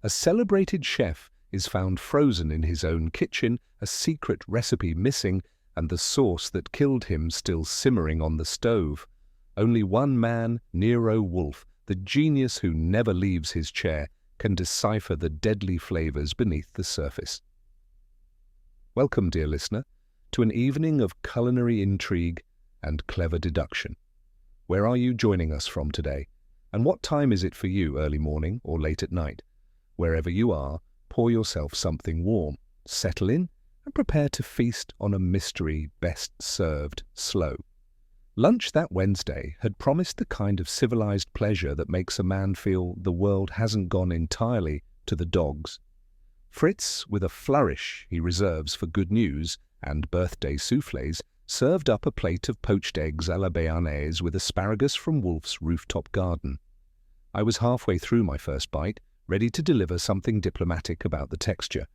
A celebrated chef is found frozen in his own kitchen, a secret recipe missing, and the sauce that killed him still simmering on the stove. Only one man, Nero Wolfe, the genius who never leaves his chair, can decipher the deadly flavors beneath the surface. Welcome, dear listener, to an evening of culinary intrigue and clever deduction. Where are you joining us from today? And what time is it for you, early morning or late at night? Wherever you are, pour yourself something warm, settle in, and prepare to feast on a mystery best served slow. Lunch that Wednesday had promised the kind of civilized pleasure that makes a man feel the world hasn't gone entirely to the dogs. Fritz, with a flourish he reserves for good news and birthday soufflés, served up a plate of poached eggs à la béarnaise with asparagus from Wolfe's rooftop garden. I was halfway through my first bite, ready to deliver something diplomatic about the texture,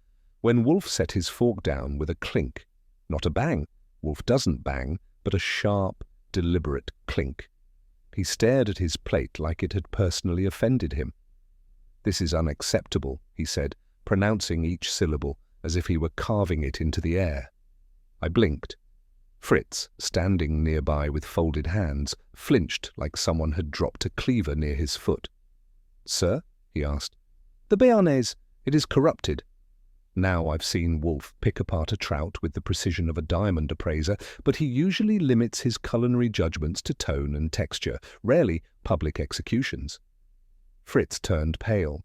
when Wolfe set his fork down with a clink. Not a bang. Wolfe doesn't bang, but a sharp, deliberate clink. He stared at his plate like it had personally offended him. "This is unacceptable," he said, pronouncing each syllable as if he were carving it into the air. I blinked. Fritz, standing nearby with folded hands, flinched like someone had dropped a cleaver near his foot. "Sir?" he asked. "The béarnaise. It is corrupted." Now I've seen Wolfe pick apart a trout with the precision of a diamond appraiser, but he usually limits his culinary judgments to tone and texture, rarely public executions. Fritz turned pale.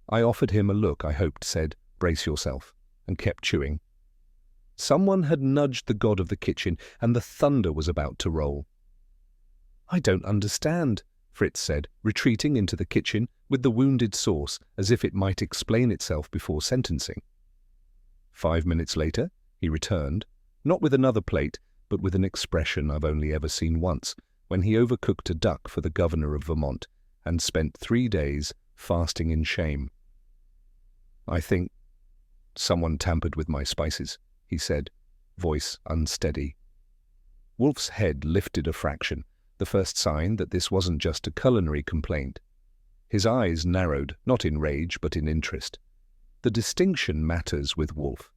I offered him a look I hoped said, "Brace yourself," and kept chewing. Someone had nudged the god of the kitchen, and the thunder was about to roll. "I don't understand," Fritz said, retreating into the kitchen with the wounded sauce as if it might explain itself before sentencing. 5 minutes later, he returned, not with another plate, but with an expression I've only ever seen once, when he overcooked a duck for the governor of Vermont and spent 3 days fasting in shame. "I think someone tampered with my spices," he said, voice unsteady. Wolfe's head lifted a fraction, the first sign that this wasn't just a culinary complaint. His eyes narrowed, not in rage but in interest. The distinction matters with Wolfe.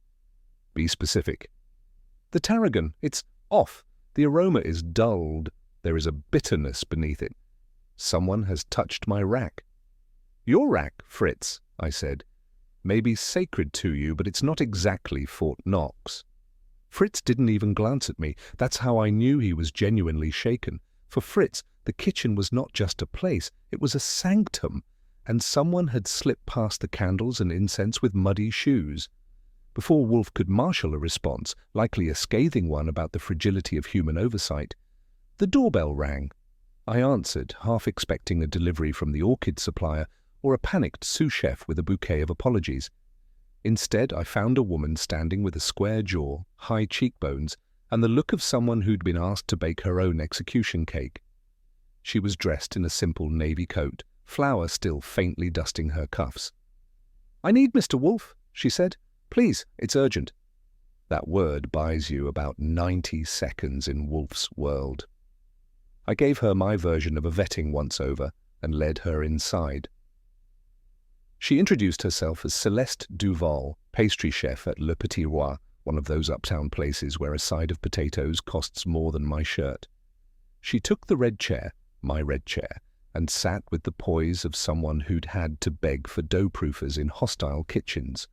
"Be specific." "The tarragon, it's off. The aroma is dulled. There is a bitterness beneath it. Someone has touched my rack." "Your rack, Fritz," I said. "Maybe sacred to you, but it's not exactly Fort Knox." Fritz didn't even glance at me. That's how I knew he was genuinely shaken. For Fritz, the kitchen was not just a place, it was a sanctum, and someone had slipped past the candles and incense with muddy shoes. Before Wolfe could marshal a response, likely a scathing one about the fragility of human oversight, the doorbell rang. I answered, half expecting a delivery from the orchid supplier or a panicked sous chef with a bouquet of apologies. Instead, I found a woman standing with a square jaw, high cheekbones, and the look of someone who'd been asked to bake her own execution cake. She was dressed in a simple navy coat, flour still faintly dusting her cuffs. "I need Mr. Wolfe," she said. "Please, it's urgent." That word buys you about 90 seconds in Wolfe's world. I gave her my version of a vetting once over and led her inside. She introduced herself as Celeste Duval, pastry chef at Le Petit Roi, one of those uptown places where a side of potatoes costs more than my shirt. She took the red chair, my red chair, and sat with the poise of someone who'd had to beg for dough-proofers in hostile kitchens.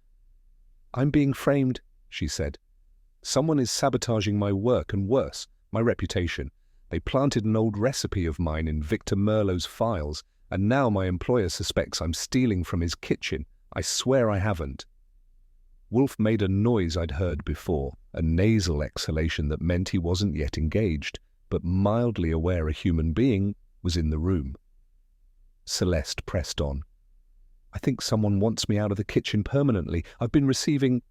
"I'm being framed," she said. "Someone is sabotaging my work and worse, my reputation. They planted an old recipe of mine in Victor Merlot's files, and now my employer suspects I'm stealing from his kitchen. I swear I haven't." Wolfe made a noise I'd heard before, a nasal exhalation that meant he wasn't yet engaged, but mildly aware a human being was in the room. Celeste pressed on. "I think someone wants me out of the kitchen permanently. I've been receiving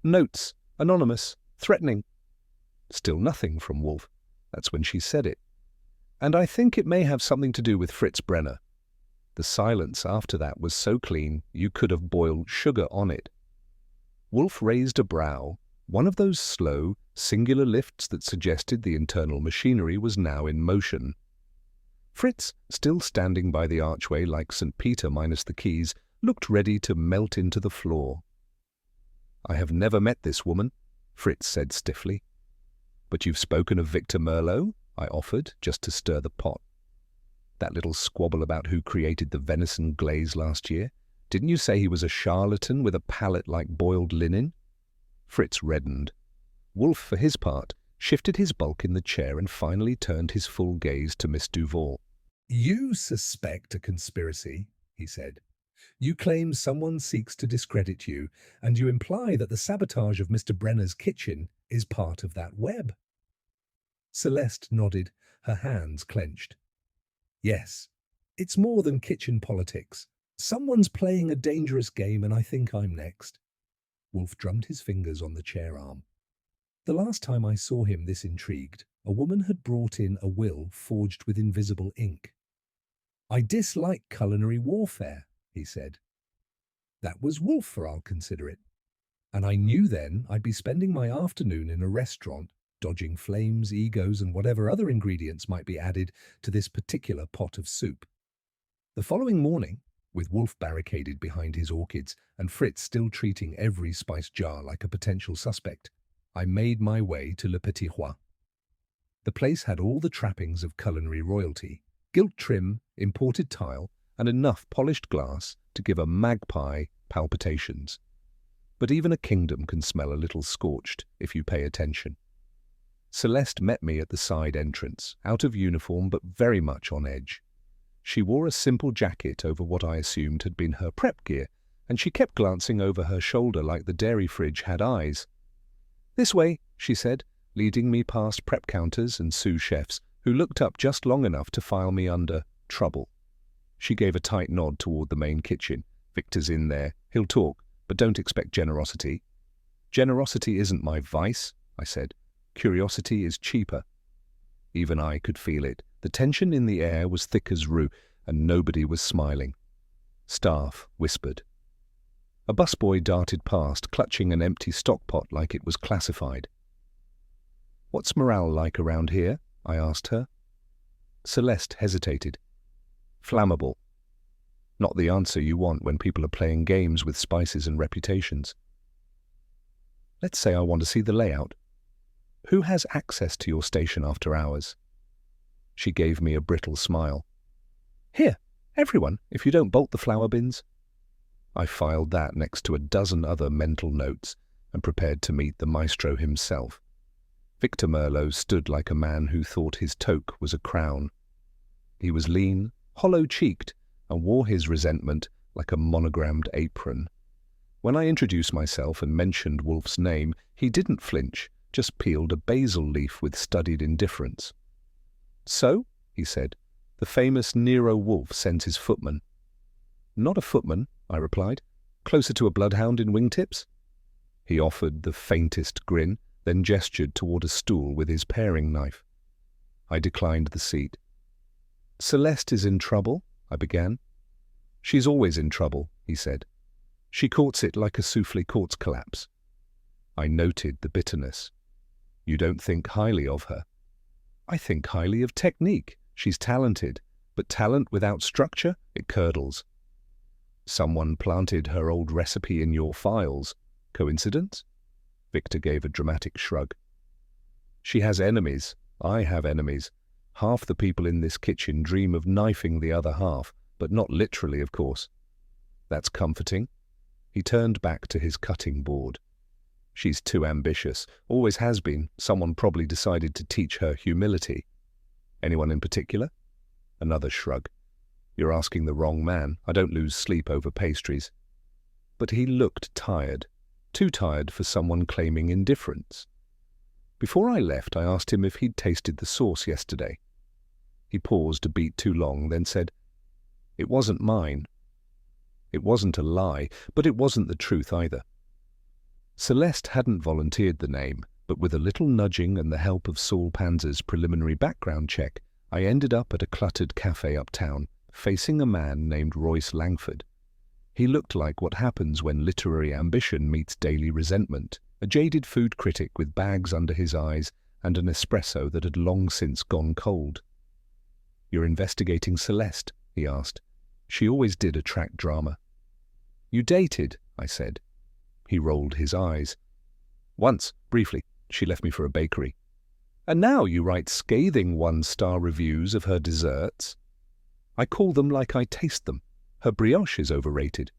notes, anonymous, threatening." Still nothing from Wolfe. That's when she said it. "And I think it may have something to do with Fritz Brenner." The silence after that was so clean you could have boiled sugar on it. Wolfe raised a brow, one of those slow, singular lifts that suggested the internal machinery was now in motion. Fritz, still standing by the archway like St. Peter minus the keys, looked ready to melt into the floor. "I have never met this woman," Fritz said stiffly. "But you've spoken of Victor Merlot?" I offered, just to stir the pot. "That little squabble about who created the venison glaze last year? Didn't you say he was a charlatan with a palate like boiled linen?" Fritz reddened. Wolfe, for his part, shifted his bulk in the chair and finally turned his full gaze to Miss Duval. "You suspect a conspiracy," he said. "You claim someone seeks to discredit you, and you imply that the sabotage of Mr. Brenner's kitchen is part of that web." Celeste nodded, her hands clenched. "Yes, it's more than kitchen politics. Someone's playing a dangerous game, and I think I'm next." Wolfe drummed his fingers on the chair arm. "The last time I saw him this intrigued, a woman had brought in a will forged with invisible ink. 'I dislike culinary warfare,' he said. That was Wolfe, for I'll consider it. And I knew then I'd be spending my afternoon in a restaurant, dodging flames, egos, and whatever other ingredients might be added to this particular pot of soup. The following morning, with Wolfe barricaded behind his orchids and Fritz still treating every spice jar like a potential suspect, I made my way to Le Petit Roi. The place had all the trappings of culinary royalty: gilt trim, imported tile, and enough polished glass to give a magpie palpitations. But even a kingdom can smell a little scorched if you pay attention. Celeste met me at the side entrance, out of uniform but very much on edge. She wore a simple jacket over what I assumed had been her prep gear, and she kept glancing over her shoulder like the dairy fridge had eyes. "This way," she said, leading me past prep counters and sous chefs who looked up just long enough to file me under trouble. She gave a tight nod toward the main kitchen. "Victor's in there. He'll talk, but don't expect generosity." "Generosity isn't my vice," I said. "Curiosity is cheaper." Even I could feel it. The tension in the air was thick as rue, and nobody was smiling. Staff whispered. A busboy darted past, clutching an empty stockpot like it was classified. "What's morale like around here?" I asked her. Celeste hesitated. "Flammable." Not the answer you want when people are playing games with spices and reputations. "Let's say I want to see the layout. Who has access to your station after hours?" She gave me a brittle smile. "Here, everyone, if you don't bolt the flour bins." I filed that next to a dozen other mental notes and prepared to meet the maestro himself. Victor Merlot stood like a man who thought his toque was a crown. He was lean, hollow-cheeked, and wore his resentment like a monogrammed apron. When I introduced myself and mentioned Wolfe's name, he didn't flinch, just peeled a basil leaf with studied indifference. "So," he said, "the famous Nero Wolfe sends his footman." "Not a footman," I replied. "Closer to a bloodhound in wingtips." He offered the faintest grin, then gestured toward a stool with his paring knife. I declined the seat. "Celeste is in trouble," I began. "She's always in trouble," he said. "She courts it like a soufflé courts collapse." I noted the bitterness. "You don't think highly of her?" "I think highly of technique. She's talented, but talent without structure, it curdles." "Someone planted her old recipe in your files. Coincidence?" Victor gave a dramatic shrug. "She has enemies. I have enemies. Half the people in this kitchen dream of knifing the other half, but not literally, of course." "That's comforting." He turned back to his cutting board. "She's too ambitious. Always has been. Someone probably decided to teach her humility." "Anyone in particular?" Another shrug. "You're asking the wrong man. I don't lose sleep over pastries." But he looked tired. Too tired for someone claiming indifference. Before I left, I asked him if he'd tasted the sauce yesterday. He paused a beat too long, then said, "It wasn't mine." It wasn't a lie, but it wasn't the truth either. Celeste hadn't volunteered the name, but with a little nudging and the help of Saul Panzer's preliminary background check, I ended up at a cluttered cafe uptown, facing a man named Royce Langford. He looked like what happens when literary ambition meets daily resentment, a jaded food critic with bags under his eyes and an espresso that had long since gone cold. "You're investigating Celeste?" he asked. "She always did attract drama." You dated, I said. He rolled his eyes. Once, briefly, she left me for a bakery. And now you write scathing one-star reviews of her desserts. I call them like I taste them. Her brioche is overrated.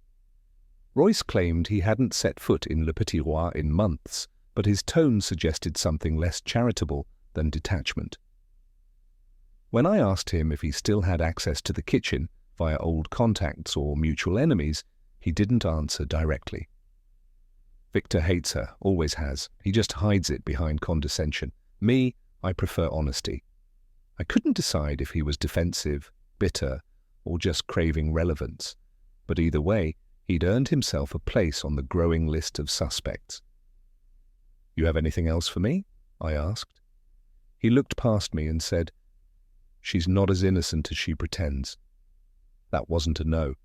Royce claimed he hadn't set foot in Le Petit Roi in months, but his tone suggested something less charitable than detachment. When I asked him if he still had access to the kitchen via old contacts or mutual enemies, he didn't answer directly. Victor hates her, always has. He just hides it behind condescension. Me, I prefer honesty. I couldn't decide if he was defensive, bitter, or just craving relevance. But either way, he'd earned himself a place on the growing list of suspects. You have anything else for me? I asked. He looked past me and said, She's not as innocent as she pretends. That wasn't a no.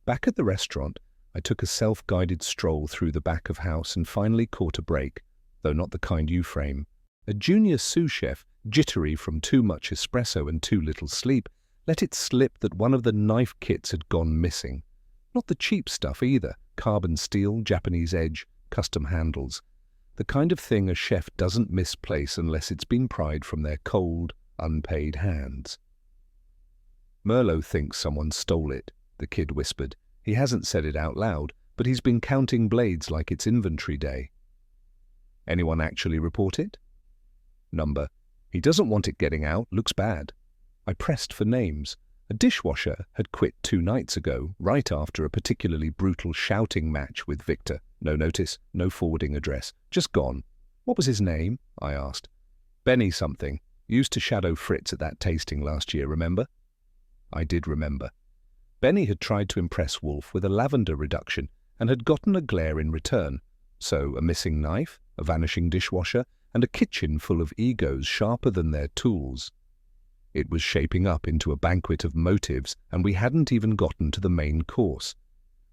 Back at the restaurant, I took a self-guided stroll through the back of house and finally caught a break, though not the kind you frame. A junior sous chef, jittery from too much espresso and too little sleep, let it slip that one of the knife kits had gone missing. Not the cheap stuff either, carbon steel, Japanese edge, custom handles. The kind of thing a chef doesn't misplace unless it's been pried from their cold, unpaid hands. Merlot thinks someone stole it, the kid whispered. He hasn't said it out loud, but he's been counting blades like it's inventory day. Anyone actually report it? Number. He doesn't want it getting out, looks bad. I pressed for names. A dishwasher had quit 2 nights ago, right after a particularly brutal shouting match with Victor. No notice, no forwarding address, just gone. What was his name? I asked. Benny something. Used to shadow Fritz at that tasting last year, remember? I did remember. Benny had tried to impress Wolfe with a lavender reduction and had gotten a glare in return. So a missing knife, a vanishing dishwasher, and a kitchen full of egos sharper than their tools. It was shaping up into a banquet of motives, and we hadn't even gotten to the main course.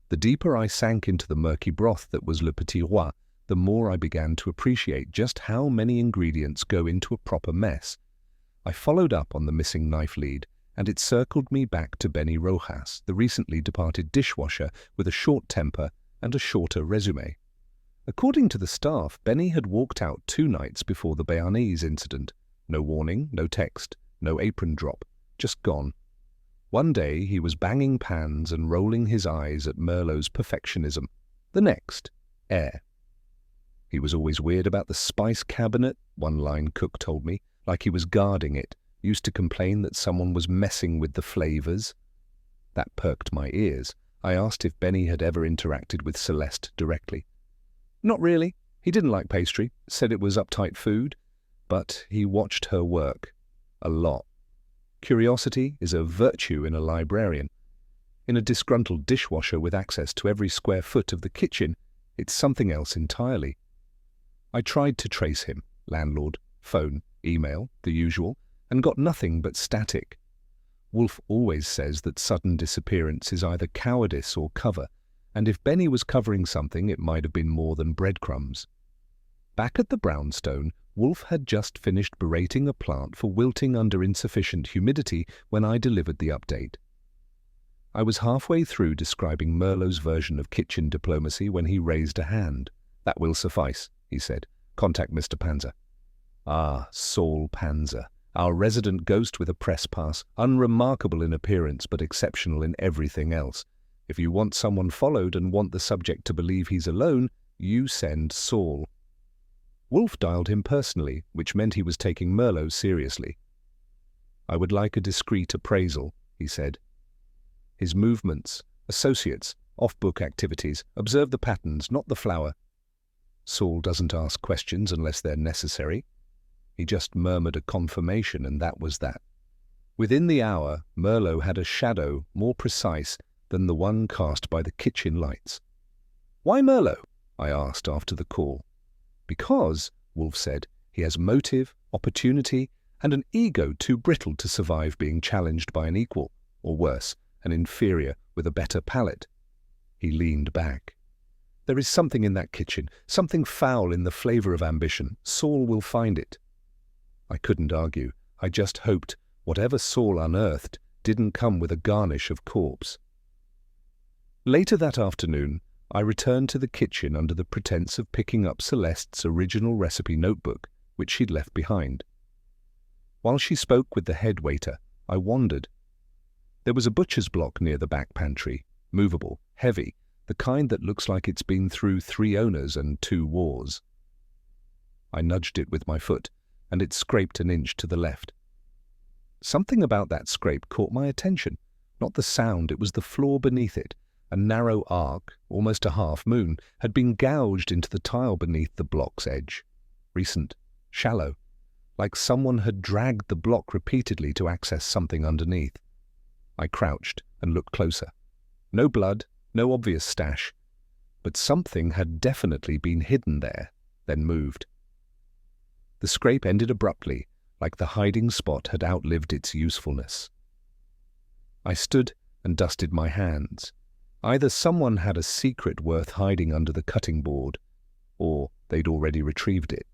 The deeper I sank into the murky broth that was Le Petit Roi, the more I began to appreciate just how many ingredients go into a proper mess. I followed up on the missing knife lead, and it circled me back to Benny Rojas, the recently departed dishwasher with a short temper and a shorter resume. According to the staff, Benny had walked out 2 nights before the Béarnese incident. No warning, no text, no apron drop, just gone. One day he was banging pans and rolling his eyes at Merlot's perfectionism. The next, air. He was always weird about the spice cabinet, one line cook told me, like he was guarding it, used to complain that someone was messing with the flavors. That perked my ears. I asked if Benny had ever interacted with Celeste directly. Not really. He didn't like pastry, said it was uptight food, but he watched her work. A lot. Curiosity is a virtue in a librarian. In a disgruntled dishwasher with access to every square foot of the kitchen, it's something else entirely. I tried to trace him, landlord, phone, email, the usual, and got nothing but static. Wolfe always says that sudden disappearance is either cowardice or cover, and if Benny was covering something, it might have been more than breadcrumbs. Back at the brownstone, Wolfe had just finished berating a plant for wilting under insufficient humidity when I delivered the update. I was halfway through describing Merlot's version of kitchen diplomacy when he raised a hand. That will suffice, he said. Contact Mr. Panzer. Ah, Saul Panzer, our resident ghost with a press pass, unremarkable in appearance but exceptional in everything else. If you want someone followed and want the subject to believe he's alone, you send Saul. Wolfe dialed him personally, which meant he was taking Merlot seriously. I would like a discreet appraisal, he said. His movements, associates, off-book activities, observe the patterns, not the flower. Saul doesn't ask questions unless they're necessary. He just murmured a confirmation, and that was that. Within the hour, Merlot had a shadow more precise than the one cast by the kitchen lights. Why Merlot? I asked after the call. Because, Wolfe said, he has motive, opportunity, and an ego too brittle to survive being challenged by an equal, or worse, an inferior with a better palate. He leaned back. There is something in that kitchen, something foul in the flavor of ambition. Saul will find it. I couldn't argue. I just hoped whatever Saul unearthed didn't come with a garnish of corpse. Later that afternoon, I returned to the kitchen under the pretense of picking up Celeste's original recipe notebook, which she'd left behind. While she spoke with the head waiter, I wondered. There was a butcher's block near the back pantry, movable, heavy, the kind that looks like it's been through 3 owners and 2 wars. I nudged it with my foot, and it scraped an inch to the left. Something about that scrape caught my attention. Not the sound, it was the floor beneath it. A narrow arc, almost a half moon, had been gouged into the tile beneath the block's edge. Recent, shallow, like someone had dragged the block repeatedly to access something underneath. I crouched and looked closer. No blood, no obvious stash, but something had definitely been hidden there, then moved. The scrape ended abruptly, like the hiding spot had outlived its usefulness. I stood and dusted my hands. Either someone had a secret worth hiding under the cutting board, or they'd already retrieved it.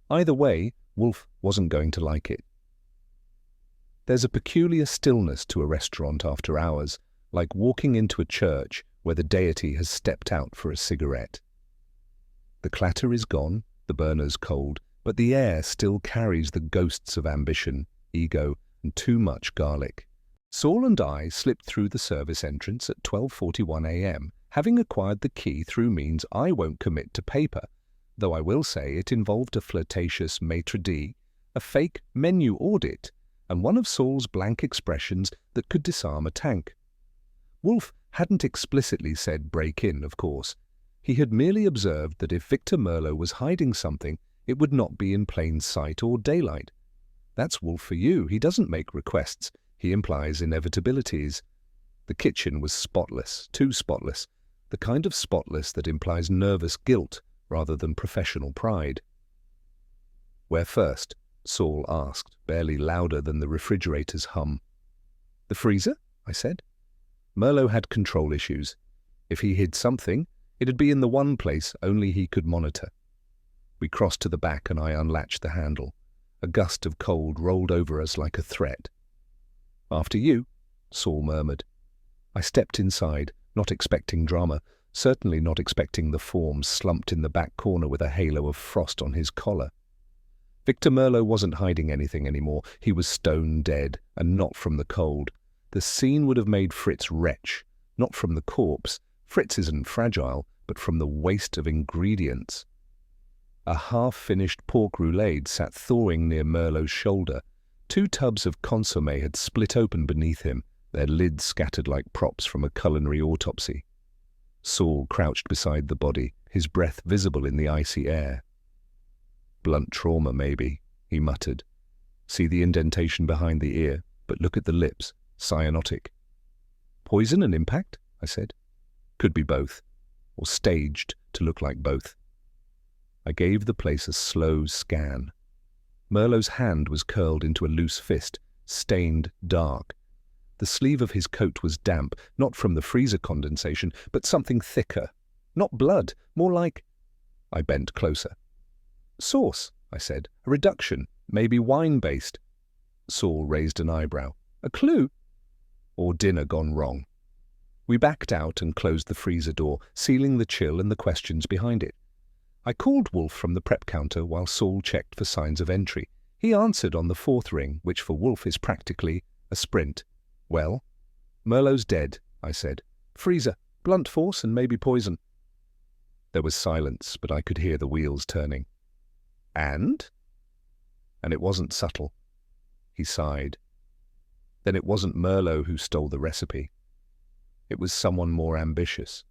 Either way, Wolfe wasn't going to like it. There's a peculiar stillness to a restaurant after hours, like walking into a church where the deity has stepped out for a cigarette. The clatter is gone, the burner's cold, but the air still carries the ghosts of ambition, ego, and too much garlic. Saul and I slipped through the service entrance at 12:41 a.m., having acquired the key through means I won't commit to paper, though I will say it involved a flirtatious maitre d', a fake menu audit, and one of Saul's blank expressions that could disarm a tank. Wolfe hadn't explicitly said break in, of course. He had merely observed that if Victor Merlot was hiding something, it would not be in plain sight or daylight. That's Wolfe for you. He doesn't make requests. He implies inevitabilities. The kitchen was spotless, too spotless, the kind of spotless that implies nervous guilt rather than professional pride. "Where first?" Saul asked, barely louder than the refrigerator's hum. "The freezer?" I said. Merlot had control issues. If he hid something, it'd be in the one place only he could monitor. We crossed to the back and I unlatched the handle. A gust of cold rolled over us like a threat. "After you," Saul murmured. I stepped inside, not expecting drama, certainly not expecting the form slumped in the back corner with a halo of frost on his collar. Victor Merlot wasn't hiding anything anymore. He was stone dead, and not from the cold. The scene would have made Fritz retch, not from the corpse. Fritz isn't fragile, but from the waste of ingredients. A half-finished pork roulade sat thawing near Merlot's shoulder. 2 tubs of consommé had split open beneath him, their lids scattered like props from a culinary autopsy. Saul crouched beside the body, his breath visible in the icy air. "Blunt trauma, maybe," he muttered. "See the indentation behind the ear, but look at the lips, cyanotic." "Poison and impact?" I said. "Could be both, or staged to look like both." I gave the place a slow scan. Merlot's hand was curled into a loose fist, stained dark. The sleeve of his coat was damp, not from the freezer condensation, but something thicker. Not blood, more like... I bent closer. "Sauce," I said. "A reduction, maybe wine-based." Saul raised an eyebrow. "A clue?" "Or dinner gone wrong." We backed out and closed the freezer door, sealing the chill and the questions behind it. I called Wolfe from the prep counter while Saul checked for signs of entry. He answered on the 4th ring, which for Wolfe is practically a sprint. "Well?" "Merlot's dead," I said. "Freezer, blunt force and maybe poison." There was silence, but I could hear the wheels turning. "And?" "And it wasn't subtle." He sighed. "Then it wasn't Merlot who stole the recipe. It was someone more ambitious."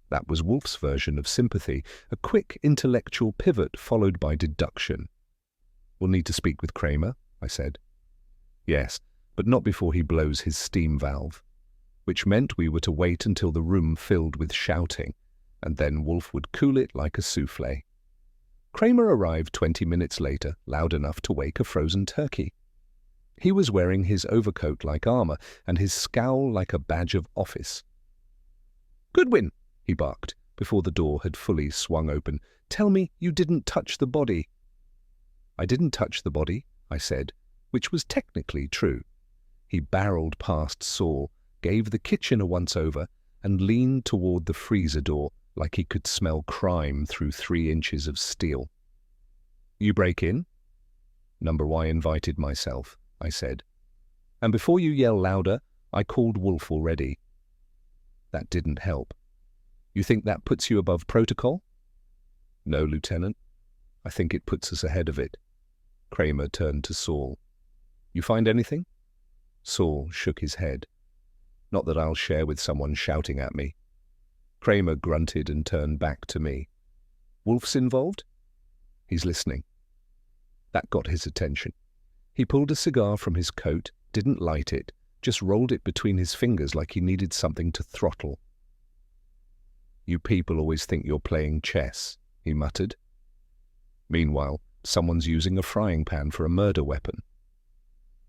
That was Wolfe's version of sympathy, a quick intellectual pivot followed by deduction. "We'll need to speak with Kramer," I said. "Yes, but not before he blows his steam valve," which meant we were to wait until the room filled with shouting, and then Wolfe would cool it like a soufflé. Kramer arrived 20 minutes later, loud enough to wake a frozen turkey. He was wearing his overcoat like armor and his scowl like a badge of office. "Goodwin," he barked, before the door had fully swung open. "Tell me you didn't touch the body." "I didn't touch the body," I said, which was technically true. He barreled past Saul, gave the kitchen a once-over, and leaned toward the freezer door like he could smell crime through 3 inches of steel. "You break in?" "Number Y invited myself," I said. "And before you yell louder, I called Wolfe already." That didn't help. "You think that puts you above protocol?" "No, Lieutenant. I think it puts us ahead of it." Kramer turned to Saul. "You find anything?" Saul shook his head. "Not that I'll share with someone shouting at me." Kramer grunted and turned back to me. "Wolfe's involved?" "He's listening." That got his attention. He pulled a cigar from his coat, didn't light it, just rolled it between his fingers like he needed something to throttle. "You people always think you're playing chess," he muttered. "Meanwhile, someone's using a frying pan for a murder weapon."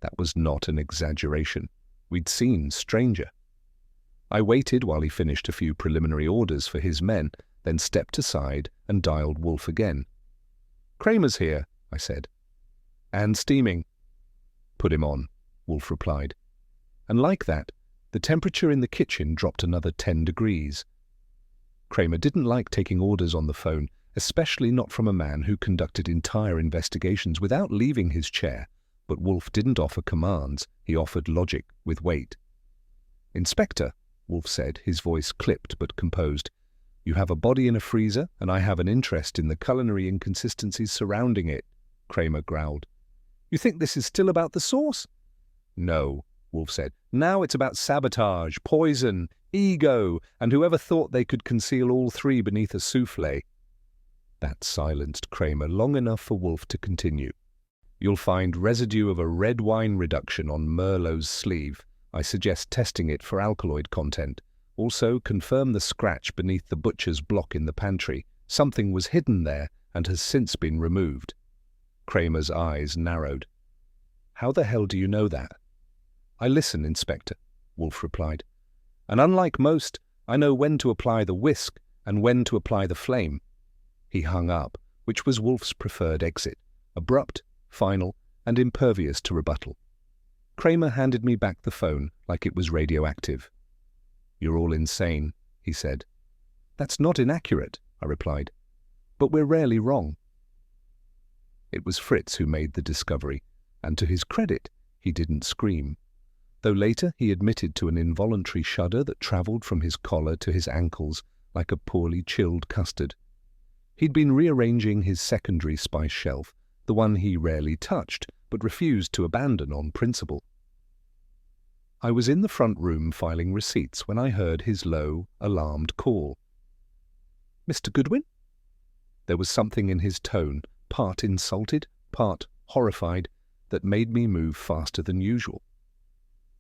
That was not an exaggeration. We'd seen stranger. I waited while he finished a few preliminary orders for his men, then stepped aside and dialed Wolfe again. "Kramer's here," I said. "And steaming." "Put him on," Wolfe replied. And like that, the temperature in the kitchen dropped another 10 degrees. Kramer didn't like taking orders on the phone, especially not from a man who conducted entire investigations without leaving his chair, but Wolfe didn't offer commands, he offered logic with weight. "Inspector," Wolfe said, his voice clipped but composed, "you have a body in a freezer, and I have an interest in the culinary inconsistencies surrounding it," Kramer growled. "You think this is still about the sauce?" "No," Wolfe said. "Now it's about sabotage, poison, ego, and whoever thought they could conceal all 3 beneath a souffle." That silenced Kramer long enough for Wolfe to continue. "You'll find residue of a red wine reduction on Merlot's sleeve. I suggest testing it for alkaloid content. Also, confirm the scratch beneath the butcher's block in the pantry. Something was hidden there and has since been removed." Kramer's eyes narrowed. "How the hell do you know that?" "I listen, Inspector," Wolfe replied. "And unlike most, I know when to apply the whisk and when to apply the flame." He hung up, which was Wolfe's preferred exit, abrupt, final, and impervious to rebuttal. Kramer handed me back the phone like it was radioactive. "You're all insane," he said. "That's not inaccurate," I replied. "But we're rarely wrong." It was Fritz who made the discovery, and to his credit, he didn't scream, though later he admitted to an involuntary shudder that travelled from his collar to his ankles like a poorly chilled custard. He'd been rearranging his secondary spice shelf, the one he rarely touched, but refused to abandon on principle. I was in the front room filing receipts when I heard his low, alarmed call. "Mr. Goodwin?" There was something in his tone, part insulted, part horrified, that made me move faster than usual.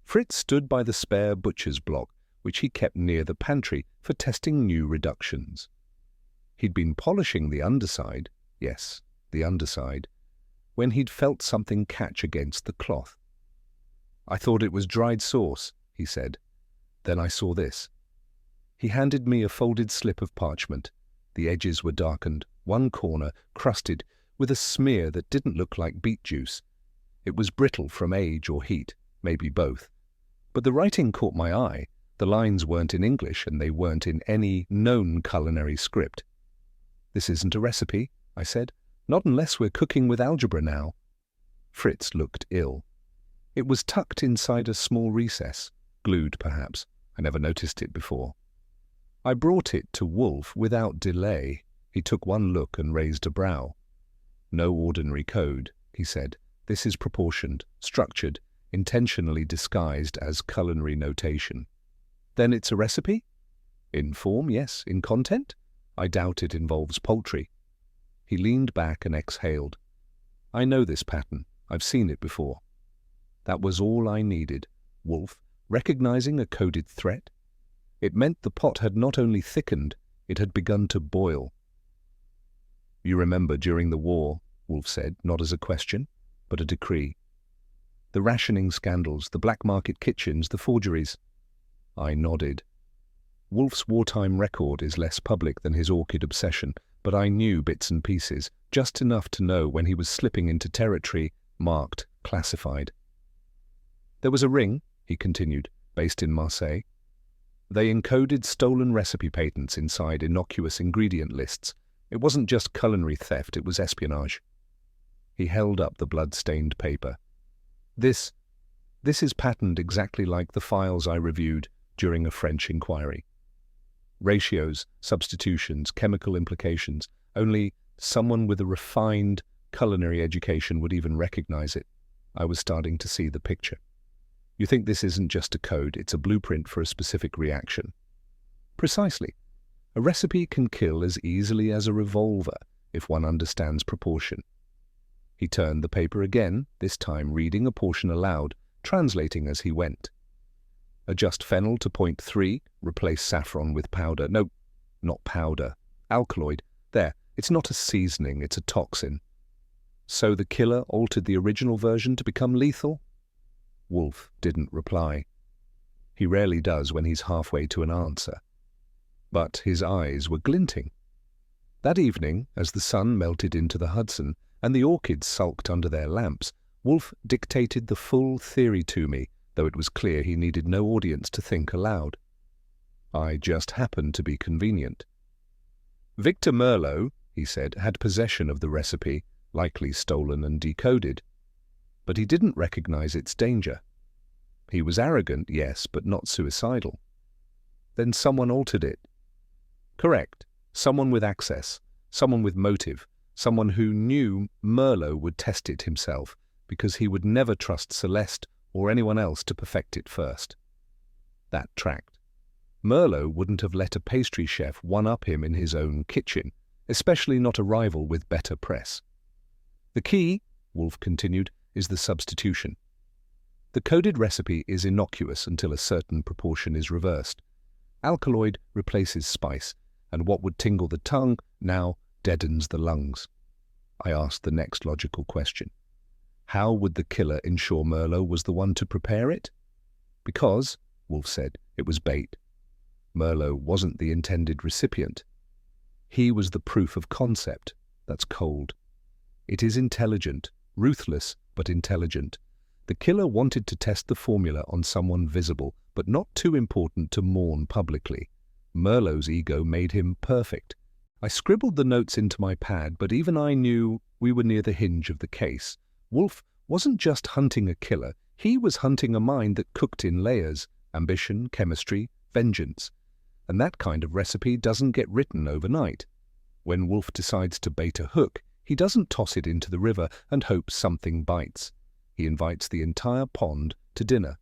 Fritz stood by the spare butcher's block, which he kept near the pantry for testing new reductions. He'd been polishing the underside, yes, the underside, when he'd felt something catch against the cloth. "I thought it was dried sauce," he said. "Then I saw this." He handed me a folded slip of parchment. The edges were darkened, one corner crusted with a smear that didn't look like beet juice. It was brittle from age or heat, maybe both. But the writing caught my eye. The lines weren't in English, and they weren't in any known culinary script. "This isn't a recipe," I said. "Not unless we're cooking with algebra now." Fritz looked ill. It was tucked inside a small recess, glued perhaps. I never noticed it before. I brought it to Wolfe without delay. He took one look and raised a brow. "No ordinary code," he said. "This is proportioned, structured, intentionally disguised as culinary notation." "Then it's a recipe?" "In form, yes. In content? I doubt it involves poultry." He leaned back and exhaled. "I know this pattern. I've seen it before." That was all I needed. Wolfe, recognizing a coded threat. It meant the pot had not only thickened, it had begun to boil. "You remember during the war," Wolfe said, not as a question, but a decree. "The rationing scandals, the black market kitchens, the forgeries." I nodded. Wolfe's wartime record is less public than his orchid obsession, but I knew bits and pieces, just enough to know when he was slipping into territory marked classified. "There was a ring," he continued, based in Marseille. They encoded stolen recipe patents inside innocuous ingredient lists. It wasn't just culinary theft, it was espionage. He held up the blood-stained paper. This is patterned exactly like the files I reviewed during a French inquiry. Ratios, substitutions, chemical implications. Only someone with a refined culinary education would even recognize it. I was starting to see the picture. You think this isn't just a code, it's a blueprint for a specific reaction. Precisely. A recipe can kill as easily as a revolver if one understands proportion. He turned the paper again, this time reading a portion aloud, translating as he went. Adjust fennel to 0.3, replace saffron with powder. No, not powder. Alkaloid. There, it's not a seasoning, it's a toxin. So the killer altered the original version to become lethal? Wolfe didn't reply. He rarely does when he's halfway to an answer. But his eyes were glinting. That evening, as the sun melted into the Hudson and the orchids sulked under their lamps, Wolfe dictated the full theory to me, though it was clear he needed no audience to think aloud. I just happened to be convenient. Victor Merlot, he said, had possession of the recipe, likely stolen and decoded. But he didn't recognize its danger. He was arrogant, yes, but not suicidal. Then someone altered it. Correct. Someone with access, someone with motive, someone who knew Merlot would test it himself, because he would never trust Celeste or anyone else to perfect it first. That tracked. Merlot wouldn't have let a pastry chef one-up him in his own kitchen, especially not a rival with better press. The key, Wolfe continued, is the substitution. The coded recipe is innocuous until a certain proportion is reversed. Alkaloid replaces spice, and what would tingle the tongue now deadens the lungs. I asked the next logical question. How would the killer ensure Merlot was the one to prepare it? Because, Wolfe said, it was bait. Merlot wasn't the intended recipient. He was the proof of concept. That's cold. It is intelligent, ruthless, but intelligent. The killer wanted to test the formula on someone visible, but not too important to mourn publicly. Merlot's ego made him perfect. I scribbled the notes into my pad, but even I knew we were near the hinge of the case. Wolfe wasn't just hunting a killer, he was hunting a mind that cooked in layers, ambition, chemistry, vengeance. And that kind of recipe doesn't get written overnight. When Wolfe decides to bait a hook, he doesn't toss it into the river and hope something bites. He invites the entire pond to dinner.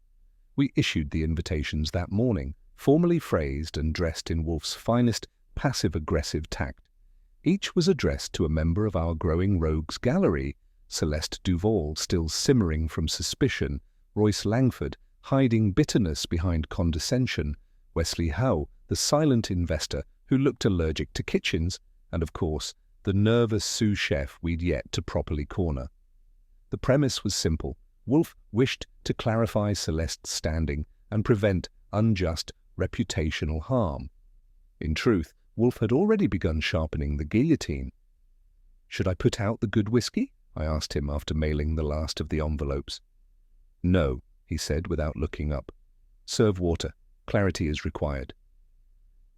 We issued the invitations that morning, formally phrased and dressed in Wolfe's finest passive-aggressive tact. Each was addressed to a member of our growing rogues gallery, Celeste Duval still simmering from suspicion, Royce Langford hiding bitterness behind condescension, Wesley Howe, the silent investor who looked allergic to kitchens, and of course, the nervous sous chef we'd yet to properly corner. The premise was simple. Wolfe wished to clarify Celeste's standing and prevent unjust reputational harm. In truth, Wolfe had already begun sharpening the guillotine. "Should I put out the good whiskey?" I asked him after mailing the last of the envelopes. "No," he said without looking up. "Serve water. Clarity is required."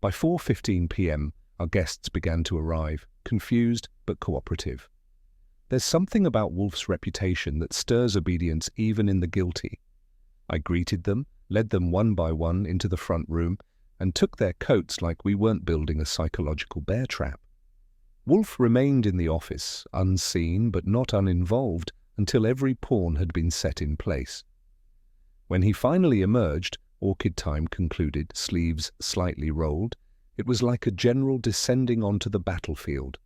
By 4:15 p.m., our guests began to arrive, confused but cooperative. There's something about Wolfe's reputation that stirs obedience even in the guilty. I greeted them, led them one by one into the front room, and took their coats like we weren't building a psychological bear trap. Wolfe remained in the office, unseen but not uninvolved, until every pawn had been set in place. When he finally emerged, orchid time concluded, sleeves slightly rolled, it was like a general descending onto the battlefield.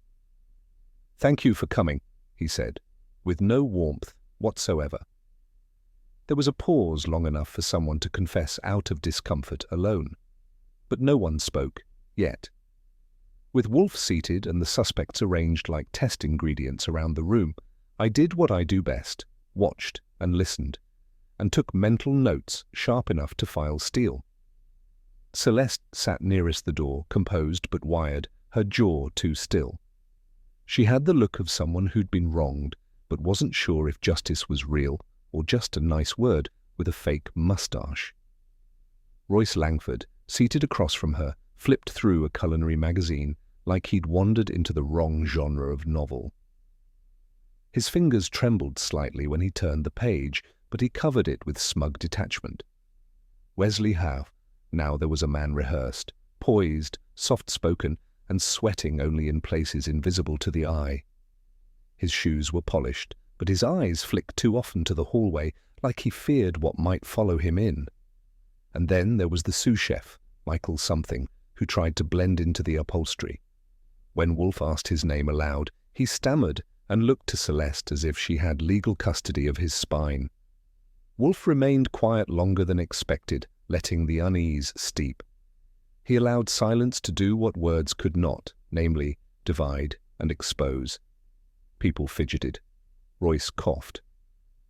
"Thank you for coming," he said, with no warmth whatsoever. There was a pause long enough for someone to confess out of discomfort alone. But no one spoke, yet. With Wolfe seated and the suspects arranged like test ingredients around the room, I did what I do best, watched and listened, and took mental notes sharp enough to file steel. Celeste sat nearest the door, composed but wired, her jaw too still. She had the look of someone who'd been wronged, but wasn't sure if justice was real or just a nice word with a fake mustache. Royce Langford, seated across from her, flipped through a culinary magazine like he'd wandered into the wrong genre of novel. His fingers trembled slightly when he turned the page, but he covered it with smug detachment. Wesley Howe. Now there was a man rehearsed, poised, soft-spoken, and sweating only in places invisible to the eye. His shoes were polished, but his eyes flicked too often to the hallway, like he feared what might follow him in. And then there was the sous chef, Michael something, who tried to blend into the upholstery. When Wolfe asked his name aloud, he stammered and looked to Celeste as if she had legal custody of his spine. Wolfe remained quiet longer than expected, letting the unease steep. He allowed silence to do what words could not, namely, divide and expose. People fidgeted. Royce coughed.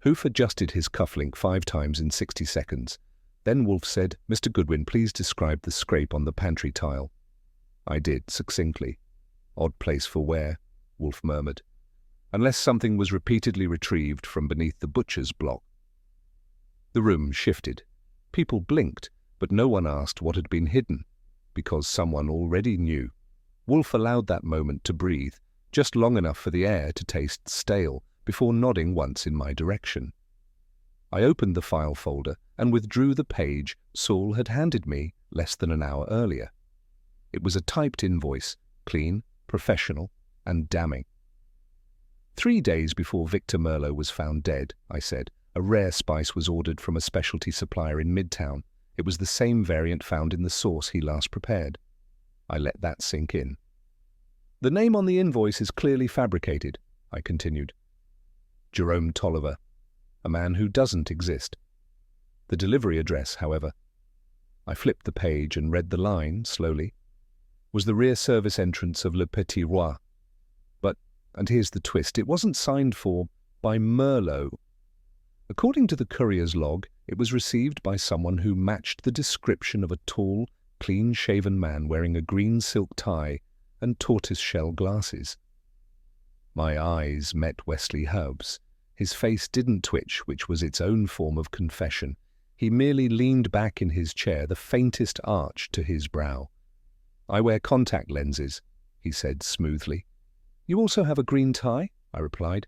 Hoof adjusted his cufflink 5 times in 60 seconds. Then Wolfe said, "Mr. Goodwin, please describe the scrape on the pantry tile." I did, succinctly. "Odd place for where," Wolfe murmured. "Unless something was repeatedly retrieved from beneath the butcher's block." The room shifted. People blinked, but no one asked what had been hidden, because someone already knew. Wolfe allowed that moment to breathe, just long enough for the air to taste stale, before nodding once in my direction. I opened the file folder and withdrew the page Saul had handed me less than an hour earlier. It was a typed invoice, clean, professional, and damning. 3 days before Victor Merlot was found dead, I said, a rare spice was ordered from a specialty supplier in Midtown. It was the same variant found in the sauce he last prepared. I let that sink in. "The name on the invoice is clearly fabricated," I continued. "Jerome Tolliver, a man who doesn't exist. The delivery address, however." I flipped the page and read the line, slowly, "was the rear service entrance of Le Petit Roi. But, and here's the twist, it wasn't signed for by Merlot. According to the courier's log, it was received by someone who matched the description of a tall, clean-shaven man wearing a green silk tie and tortoise-shell glasses." My eyes met Wesley Howe's. His face didn't twitch, which was its own form of confession. He merely leaned back in his chair, the faintest arch to his brow. "I wear contact lenses," he said smoothly. "You also have a green tie?" I replied.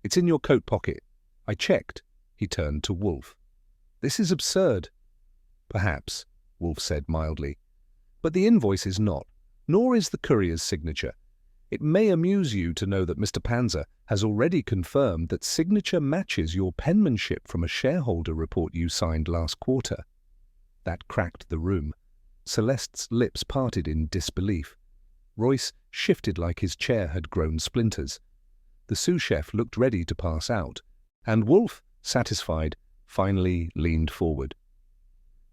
"It's in your coat pocket. I checked." He turned to Wolfe. "This is absurd." "Perhaps," Wolfe said mildly. "But the invoice is not, nor is the courier's signature. It may amuse you to know that Mr. Panzer has already confirmed that signature matches your penmanship from a shareholder report you signed last quarter." That cracked the room. Celeste's lips parted in disbelief. Royce shifted like his chair had grown splinters. The sous chef looked ready to pass out, and Wolfe, satisfied, finally leaned forward.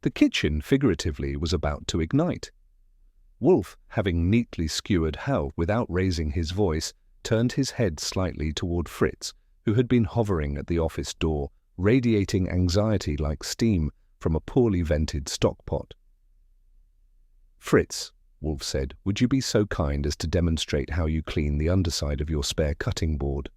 The kitchen, figuratively, was about to ignite. Wolfe, having neatly skewered Howe without raising his voice, turned his head slightly toward Fritz, who had been hovering at the office door, radiating anxiety like steam from a poorly vented stockpot. "Fritz," Wolfe said, "would you be so kind as to demonstrate how you clean the underside of your spare cutting board?"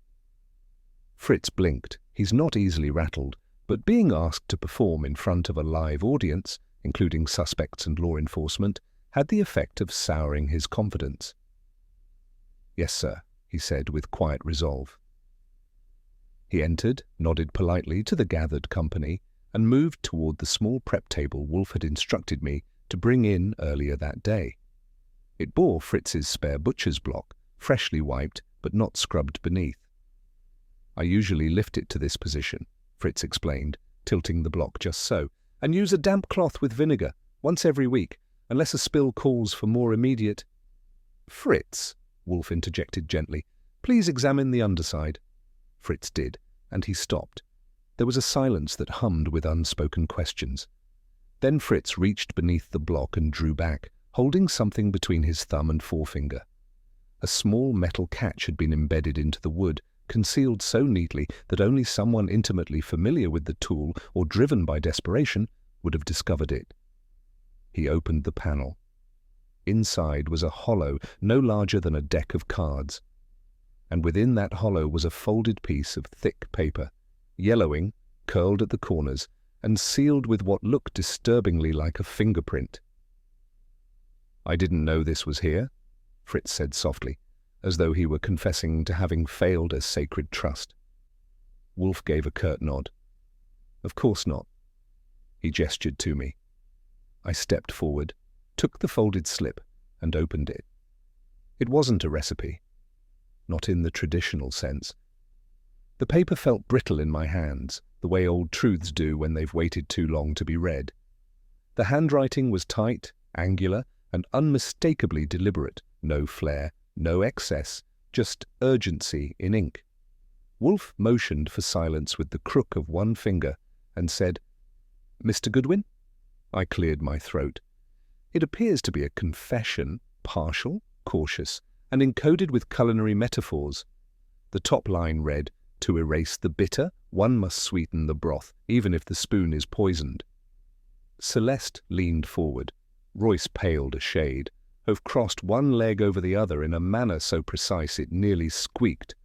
Fritz blinked. He's not easily rattled, but being asked to perform in front of a live audience, including suspects and law enforcement, had the effect of souring his confidence. "Yes, sir," he said with quiet resolve. He entered, nodded politely to the gathered company, and moved toward the small prep table Wolfe had instructed me to bring in earlier that day. It bore Fritz's spare butcher's block, freshly wiped but not scrubbed beneath. "I usually lift it to this position," Fritz explained, tilting the block just so, "and use a damp cloth with vinegar, once every week, unless a spill calls for more immediate—" "Fritz," Wolfe interjected gently, "please examine the underside." Fritz did, and he stopped. There was a silence that hummed with unspoken questions. Then Fritz reached beneath the block and drew back, holding something between his thumb and forefinger. A small metal catch had been embedded into the wood, concealed so neatly that only someone intimately familiar with the tool or driven by desperation would have discovered it. He opened the panel. Inside was a hollow no larger than a deck of cards, and within that hollow was a folded piece of thick paper, yellowing, curled at the corners, and sealed with what looked disturbingly like a fingerprint. "I didn't know this was here," Fritz said softly, as though he were confessing to having failed a sacred trust. Wolfe gave a curt nod. "Of course not." He gestured to me. I stepped forward, took the folded slip, and opened it. It wasn't a recipe. Not in the traditional sense. The paper felt brittle in my hands, the way old truths do when they've waited too long to be read. The handwriting was tight, angular, and unmistakably deliberate. No flair, no excess, just urgency in ink. Wolfe motioned for silence with the crook of one finger and said, "Mr. Goodwin?" I cleared my throat. It appears to be a confession, partial, cautious, and encoded with culinary metaphors. The top line read, "To erase the bitter, one must sweeten the broth, even if the spoon is poisoned." Celeste leaned forward. Royce paled a shade. Hove crossed one leg over the other in a manner so precise it nearly squeaked.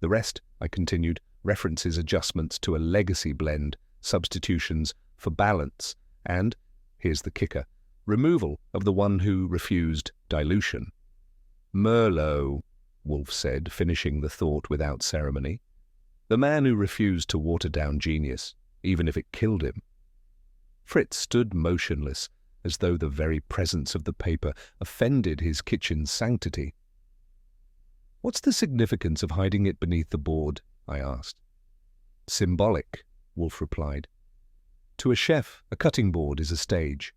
The rest, I continued, references adjustments to a legacy blend, substitutions for balance, and, here's the kicker, removal of the one who refused dilution. "Merlot," Wolfe said, finishing the thought without ceremony. "The man who refused to water down genius, even if it killed him." Fritz stood motionless, as though the very presence of the paper offended his kitchen's sanctity. "What's the significance of hiding it beneath the board?" I asked. "Symbolic," Wolfe replied. "To a chef, a cutting board is a stage,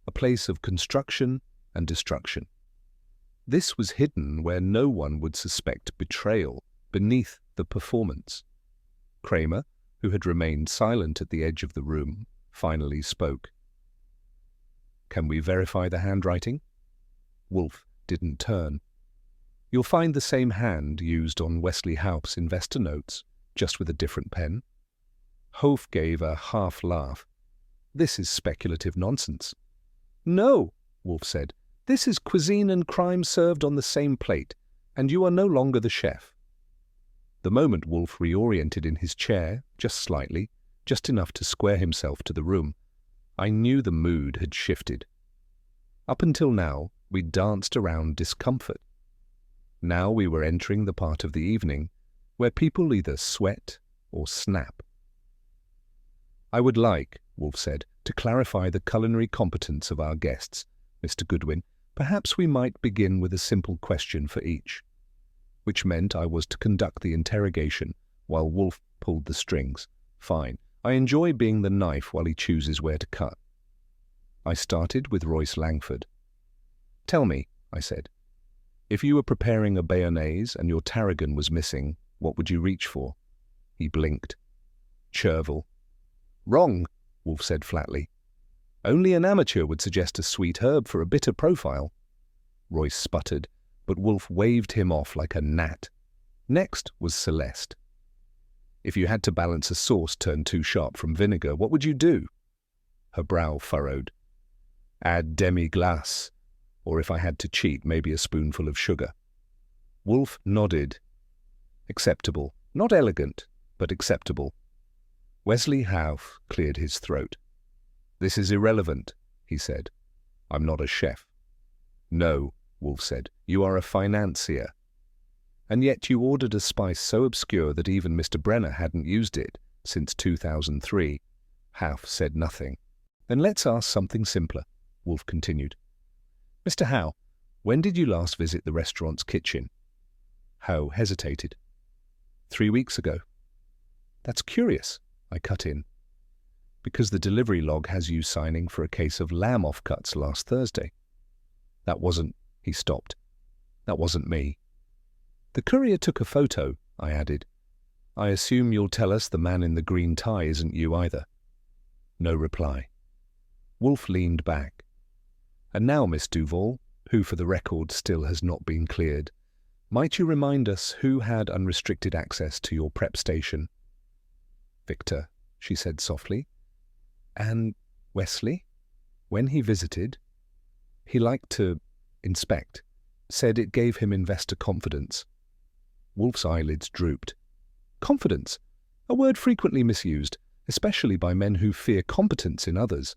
a place of construction and destruction. This was hidden where no one would suspect betrayal, beneath the performance." Kramer, who had remained silent at the edge of the room, finally spoke. "Can we verify the handwriting?" Wolfe didn't turn. "You'll find the same hand used on Wesley Haupt's investor notes, just with a different pen." Hofe gave a half laugh. "This is speculative nonsense." "No," Wolfe said. "This is cuisine and crime served on the same plate, and you are no longer the chef." The moment Wolfe reoriented in his chair, just slightly, just enough to square himself to the room, I knew the mood had shifted. Up until now, we'd danced around discomfort. Now we were entering the part of the evening where people either sweat or snap. "I would like," Wolfe said, "to clarify the culinary competence of our guests. Mr. Goodwin, perhaps we might begin with a simple question for each." Which meant I was to conduct the interrogation while Wolfe pulled the strings. Fine. I enjoy being the knife while he chooses where to cut. I started with Royce Langford. "Tell me," I said, "if you were preparing a bayonnaise and your tarragon was missing, what would you reach for?" He blinked. "Chervil." "Wrong," Wolfe said flatly. "Only an amateur would suggest a sweet herb for a bitter profile." Royce sputtered, but Wolfe waved him off like a gnat. Next was Celeste. "If you had to balance a sauce turned too sharp from vinegar, what would you do?" Her brow furrowed. "Add demi-glace, or if I had to cheat, maybe a spoonful of sugar." Wolfe nodded. "Acceptable. Not elegant, but acceptable." Wesley Hauff cleared his throat. "This is irrelevant," he said. "I'm not a chef." "No," Wolfe said, "you are a financier. And yet you ordered a spice so obscure that even Mr. Brenner hadn't used it since 2003. Hauff said nothing. "Then let's ask something simpler," Wolfe continued. "Mr. Howe, when did you last visit the restaurant's kitchen?" Howe hesitated. 3 weeks ago." "That's curious," I cut in. "Because the delivery log has you signing for a case of lamb offcuts last Thursday." "That wasn't—" he stopped. "That wasn't me." "The courier took a photo," I added. "I assume you'll tell us the man in the green tie isn't you either." No reply. Wolfe leaned back. "And now, Miss Duval, who for the record still has not been cleared, might you remind us who had unrestricted access to your prep station?" "Victor," she said softly. "And Wesley? When he visited, he liked to inspect, said it gave him investor confidence." Wolfe's eyelids drooped. "Confidence, a word frequently misused. especially by men who fear competence in others.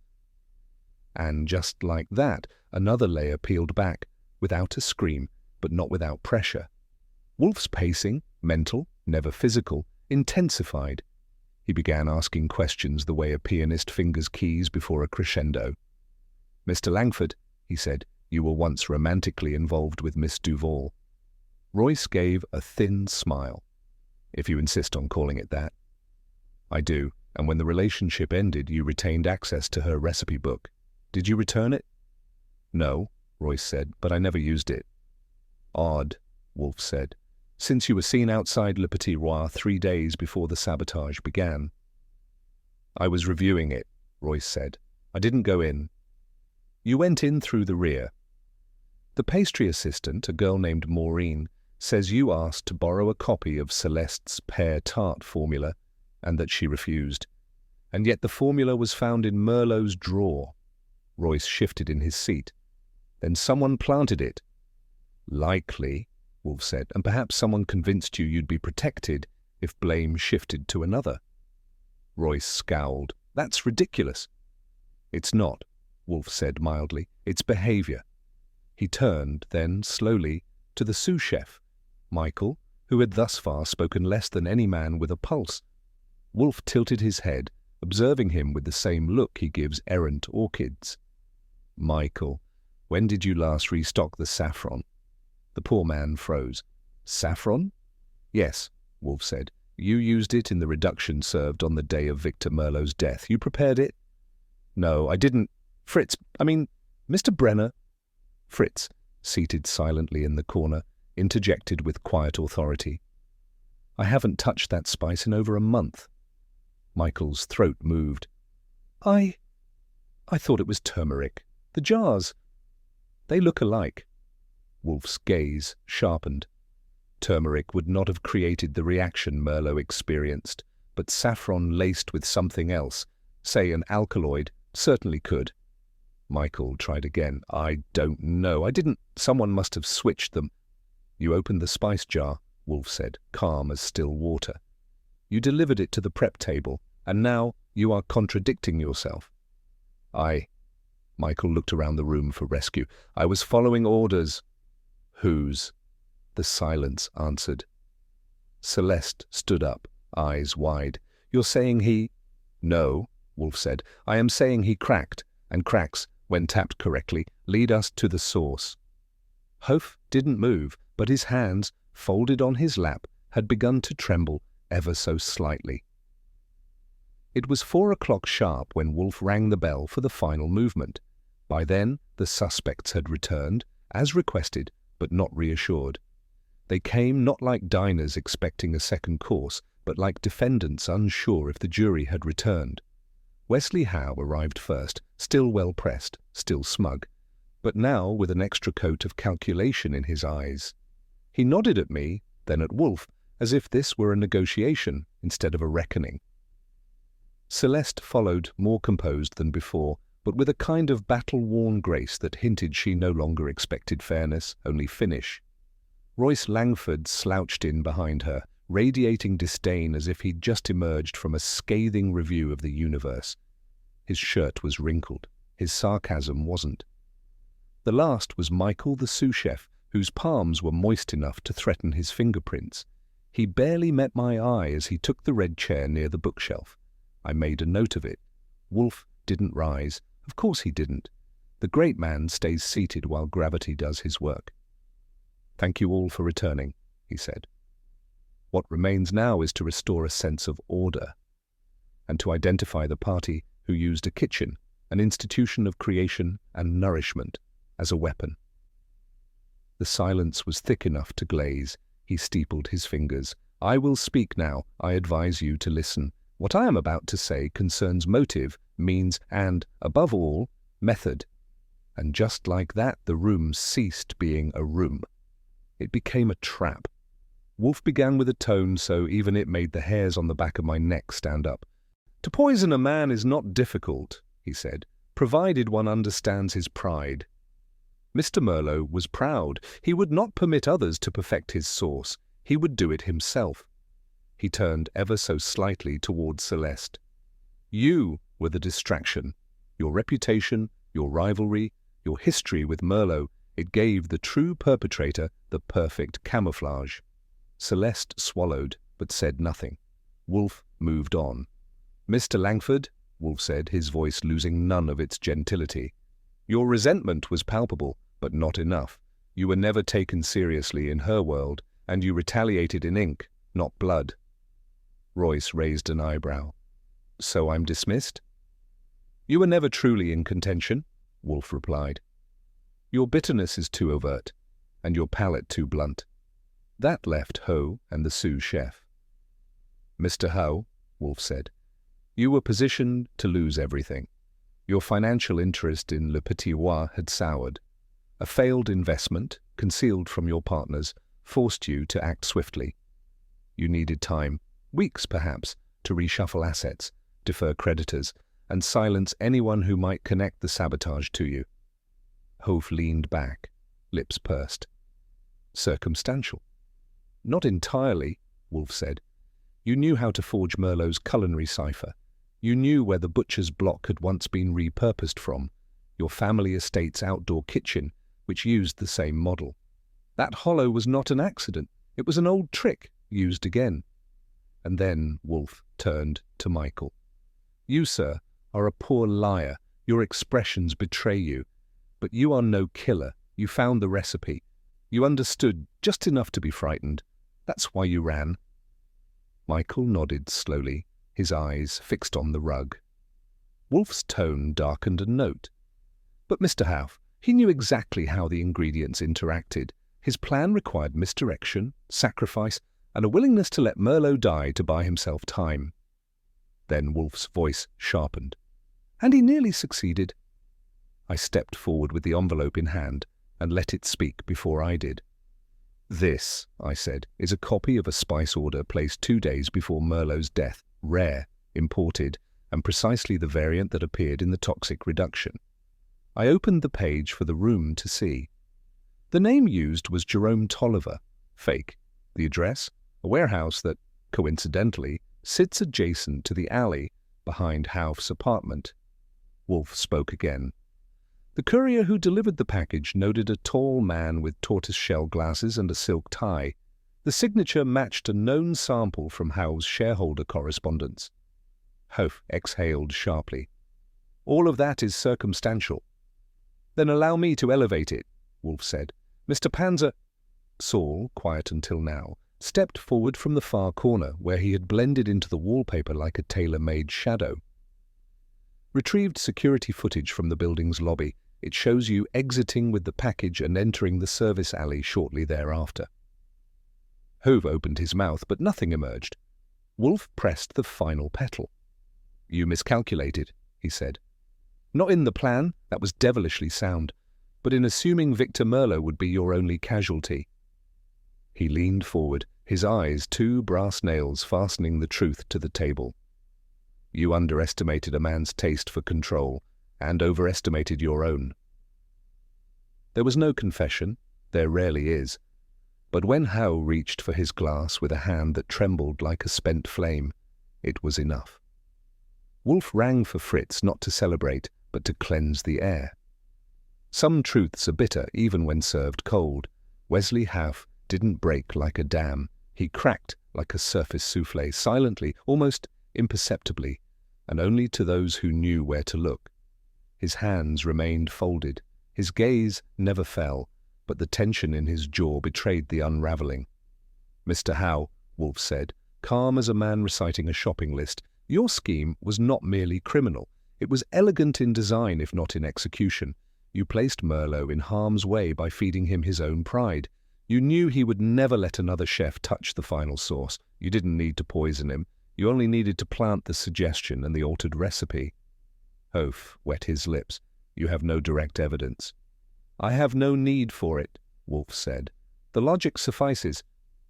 And just like that, another layer peeled back, without a scream, but not without pressure. Wolfe's pacing, mental, never physical, intensified. He began asking questions the way a pianist fingers keys before a crescendo. "Mr. Langford," he said, "you were once romantically involved with Miss Duval." Royce gave a thin smile. "If you insist on calling it that." "I do, and when the relationship ended, you retained access to her recipe book. Did you return it?" "No," Royce said, "but I never used it." "Odd," Wolfe said, "since you were seen outside Le Petit Roi 3 days before the sabotage began." "I was reviewing it," Royce said. "I didn't go in." "You went in through the rear." "The pastry assistant, a girl named Maureen, says you asked to borrow a copy of Celeste's pear tart formula and that she refused. And yet the formula was found in Merlot's drawer." Royce shifted in his seat. "Then someone planted it." "Likely," Wolfe said, "and perhaps someone convinced you you'd be protected if blame shifted to another." Royce scowled. "That's ridiculous." "It's not," Wolfe said mildly. "It's behavior." He turned, then, slowly, to the sous chef, Michael, who had thus far spoken less than any man with a pulse. Wolfe tilted his head, observing him with the same look he gives errant orchids. "Michael, when did you last restock the saffron?" The poor man froze. "Saffron?" "Yes," Wolfe said. "You used it in the reduction served on the day of Victor Merlot's death. You prepared it?" "No, I didn't. Mr. Brenner." Fritz, seated silently in the corner, interjected with quiet authority. "I haven't touched that spice in over a month." Michael's throat moved. I thought it was turmeric. The jars. They look alike." Wolfe's gaze sharpened. Turmeric would not have created the reaction Merlot experienced, but saffron laced with something else, say an alkaloid, certainly could. Michael tried again. "I don't know. I didn't. Someone must have switched them." "You opened the spice jar," Wolfe said, calm as still water. "You delivered it to the prep table, and now you are contradicting yourself." Michael looked around the room for rescue. "I was following orders." "Whose?" The silence answered. Celeste stood up, eyes wide. "You're saying he—" "No," Wolfe said. "I am saying he cracked, and cracks, when tapped correctly, lead us to the source." Hof didn't move, but his hands, folded on his lap, had begun to tremble ever so slightly. It was 4 o'clock sharp when Wolfe rang the bell for the final movement. By then, the suspects had returned, as requested, but not reassured. They came not like diners expecting a second course, but like defendants unsure if the jury had returned. Wesley Howe arrived first, still well-pressed, still smug, but now with an extra coat of calculation in his eyes. He nodded at me, then at Wolfe, as if this were a negotiation instead of a reckoning. Celeste followed, more composed than before, but with a kind of battle-worn grace that hinted she no longer expected fairness, only finish. Royce Langford slouched in behind her, radiating disdain as if he'd just emerged from a scathing review of the universe. His shirt was wrinkled. His sarcasm wasn't. The last was Michael the sous chef, whose palms were moist enough to threaten his fingerprints. He barely met my eye as he took the red chair near the bookshelf. I made a note of it. Wolfe didn't rise. Of course he didn't. The great man stays seated while gravity does his work. "Thank you all for returning," he said. "What remains now is to restore a sense of order, and to identify the party who used a kitchen, an institution of creation and nourishment, as a weapon." The silence was thick enough to glaze. He steepled his fingers. "I will speak now. I advise you to listen. What I am about to say concerns motive, means, and, above all, method." And just like that, the room ceased being a room. It became a trap. Wolfe began with a tone so even it made the hairs on the back of my neck stand up. "To poison a man is not difficult," he said, "provided one understands his pride. Mr. Merlot was proud. He would not permit others to perfect his sauce. He would do it himself." He turned ever so slightly toward Celeste. You were the distraction. Your reputation, your rivalry, your history with Merlot, it gave the true perpetrator the perfect camouflage. Celeste swallowed, but said nothing. Wolfe moved on. "Mr. Langford," Wolfe said, his voice losing none of its gentility, "your resentment was palpable, but not enough. You were never taken seriously in her world, and you retaliated in ink, not blood." Royce raised an eyebrow. "So I'm dismissed?" "You were never truly in contention," Wolfe replied. "Your bitterness is too overt, and your palate too blunt." That left Ho and the sous chef. "Mr. Ho," Wolfe said, "you were positioned to lose everything. Your financial interest in Le Petit Roi had soured. A failed investment, concealed from your partners, forced you to act swiftly. You needed time, weeks perhaps, to reshuffle assets, defer creditors, and silence anyone who might connect the sabotage to you." Hove leaned back, lips pursed. "Circumstantial?" "Not entirely," Wolfe said. "You knew how to forge Merlot's culinary cipher. You knew where the butcher's block had once been repurposed from, your family estate's outdoor kitchen, which used the same model. That hollow was not an accident. It was an old trick, used again." And then Wolfe turned to Michael. "You, sir, are a poor liar. Your expressions betray you. But you are no killer. You found the recipe. You understood just enough to be frightened. That's why you ran." Michael nodded slowly, his eyes fixed on the rug. Wolfe's tone darkened a note. "But Mr. Howe, he knew exactly how the ingredients interacted. His plan required misdirection, sacrifice, and a willingness to let Merlot die to buy himself time." Then Wolfe's voice sharpened. "And he nearly succeeded." I stepped forward with the envelope in hand and let it speak before I did. "This," I said, "is a copy of a spice order placed 2 days before Merlot's death, rare, imported, and precisely the variant that appeared in the toxic reduction." I opened the page for the room to see. The name used was Jerome Tolliver, fake. The address, a warehouse that, coincidentally, sits adjacent to the alley behind Hough's apartment. Wolfe spoke again. "The courier who delivered the package noted a tall man with tortoise-shell glasses and a silk tie. The signature matched a known sample from Hough's shareholder correspondence." Hough exhaled sharply. "All of that is circumstantial." "Then allow me to elevate it," Wolfe said. "Mr. Panzer—" Saul, quiet until now, stepped forward from the far corner where he had blended into the wallpaper like a tailor-made shadow. "Retrieved security footage from the building's lobby. It shows you exiting with the package and entering the service alley shortly thereafter." Hove opened his mouth, but nothing emerged. Wolfe pressed the final petal. "You miscalculated," he said. "Not in the plan, that was devilishly sound, but in assuming Victor Merlot would be your only casualty." He leaned forward, his eyes 2 brass nails fastening the truth to the table. "You underestimated a man's taste for control, and overestimated your own." There was no confession, there rarely is, but when Howe reached for his glass with a hand that trembled like a spent flame, it was enough. Wolfe rang for Fritz not to celebrate, but to cleanse the air. Some truths are bitter even when served cold. Wesley Howe didn't break like a dam. He cracked like a surface soufflé, silently, almost imperceptibly, and only to those who knew where to look. His hands remained folded. His gaze never fell, but the tension in his jaw betrayed the unraveling. "Mr. Howe," Wolfe said, calm as a man reciting a shopping list, "your scheme was not merely criminal. It was elegant in design, if not in execution. You placed Merlot in harm's way by feeding him his own pride. You knew he would never let another chef touch the final sauce. You didn't need to poison him. You only needed to plant the suggestion and the altered recipe." Hofe wet his lips. "You have no direct evidence." "I have no need for it," Wolfe said. "The logic suffices.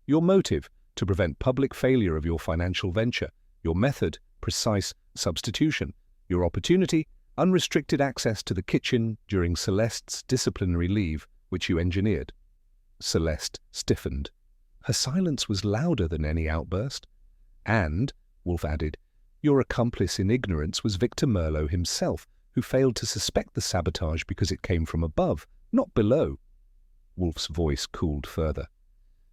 Your motive, to prevent public failure of your financial venture. Your method, precise substitution. Your opportunity, unrestricted access to the kitchen during Celeste's disciplinary leave, which you engineered." Celeste stiffened. Her silence was louder than any outburst. "And," Wolfe added, Your accomplice in ignorance was Victor Merlot himself, who failed to suspect the sabotage because it came from above, not below. Wolfe's voice cooled further.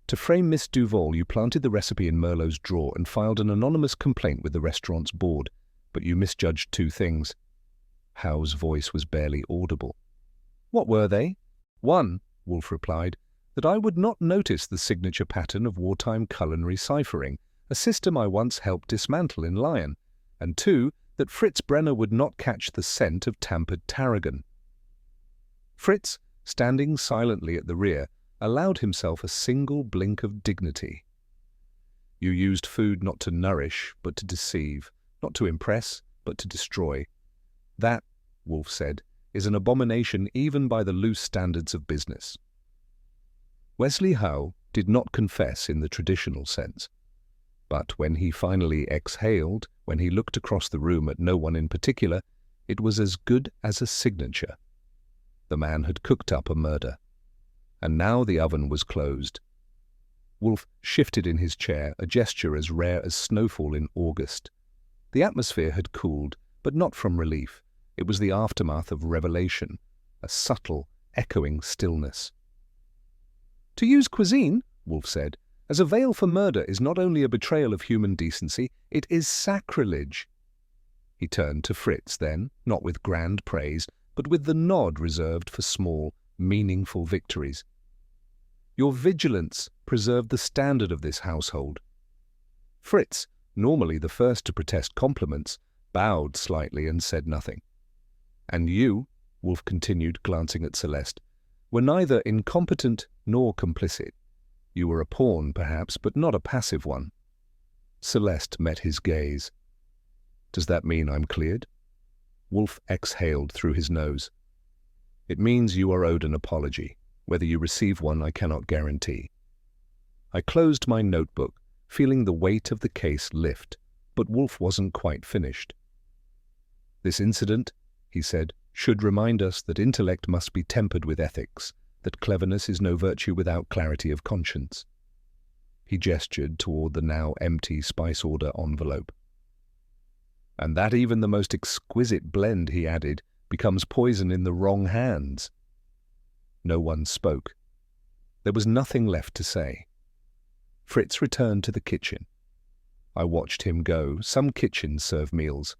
To frame Miss Duval, you planted the recipe in Merlot's drawer and filed an anonymous complaint with the restaurant's board, but you misjudged two things. Howe's voice was barely audible. What were they? One, Wolfe replied, that I would not notice the signature pattern of wartime culinary ciphering, a system I once helped dismantle in Lyon, and two, that Fritz Brenner would not catch the scent of tampered tarragon. Fritz, standing silently at the rear, allowed himself a single blink of dignity. You used food not to nourish, but to deceive, not to impress, but to destroy. That, Wolfe said, is an abomination even by the loose standards of business. Wesley Howe did not confess in the traditional sense. But when he finally exhaled, when he looked across the room at no one in particular, it was as good as a signature. The man had cooked up a murder. And now the oven was closed. Wolfe shifted in his chair, a gesture as rare as snowfall in August. The atmosphere had cooled, but not from relief. It was the aftermath of revelation, a subtle, echoing stillness. To use cuisine, Wolfe said, as a veil for murder is not only a betrayal of human decency, it is sacrilege. He turned to Fritz then, not with grand praise, but with the nod reserved for small, meaningful victories. Your vigilance preserved the standard of this household. Fritz, normally the first to protest compliments, bowed slightly and said nothing. And you, Wolfe continued, glancing at Celeste, were neither incompetent nor complicit. You were a pawn, perhaps, but not a passive one. Celeste met his gaze. Does that mean I'm cleared? Wolfe exhaled through his nose. It means you are owed an apology. Whether you receive one, I cannot guarantee. I closed my notebook, feeling the weight of the case lift, but Wolfe wasn't quite finished. This incident, he said, should remind us that intellect must be tempered with ethics, that cleverness is no virtue without clarity of conscience. He gestured toward the now empty spice order envelope. And that even the most exquisite blend, he added, becomes poison in the wrong hands. No one spoke. There was nothing left to say. Fritz returned to the kitchen. I watched him go. Some kitchens serve meals.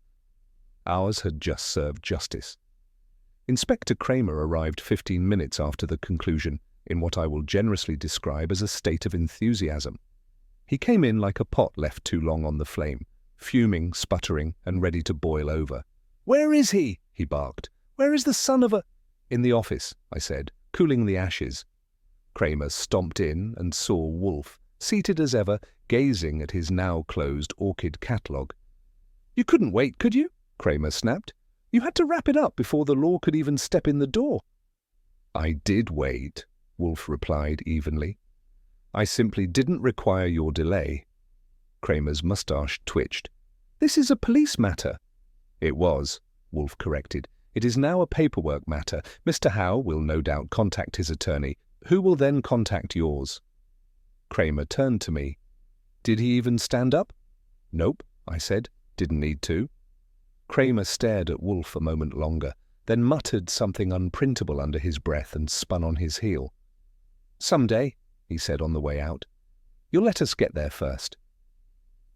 Ours had just served justice. Inspector Kramer arrived 15 minutes after the conclusion, in what I will generously describe as a state of enthusiasm. He came in like a pot left too long on the flame, fuming, sputtering, and ready to boil over. "Where is he?" he barked. "Where is the son of a—" "In the office," I said, cooling the ashes. Kramer stomped in and saw Wolfe, seated as ever, gazing at his now-closed orchid catalogue. "You couldn't wait, could you?" Kramer snapped. "You had to wrap it up before the law could even step in the door." "I did wait," Wolfe replied evenly. "I simply didn't require your delay." Kramer's mustache twitched. "This is a police matter." "It was," Wolfe corrected. "It is now a paperwork matter. Mr. Howe will no doubt contact his attorney, who will then contact yours." Kramer turned to me. "Did he even stand up?" "Nope," I said. "Didn't need to." Kramer stared at Wolfe a moment longer, then muttered something unprintable under his breath and spun on his heel. "Someday," he said on the way out. "You'll let us get there first."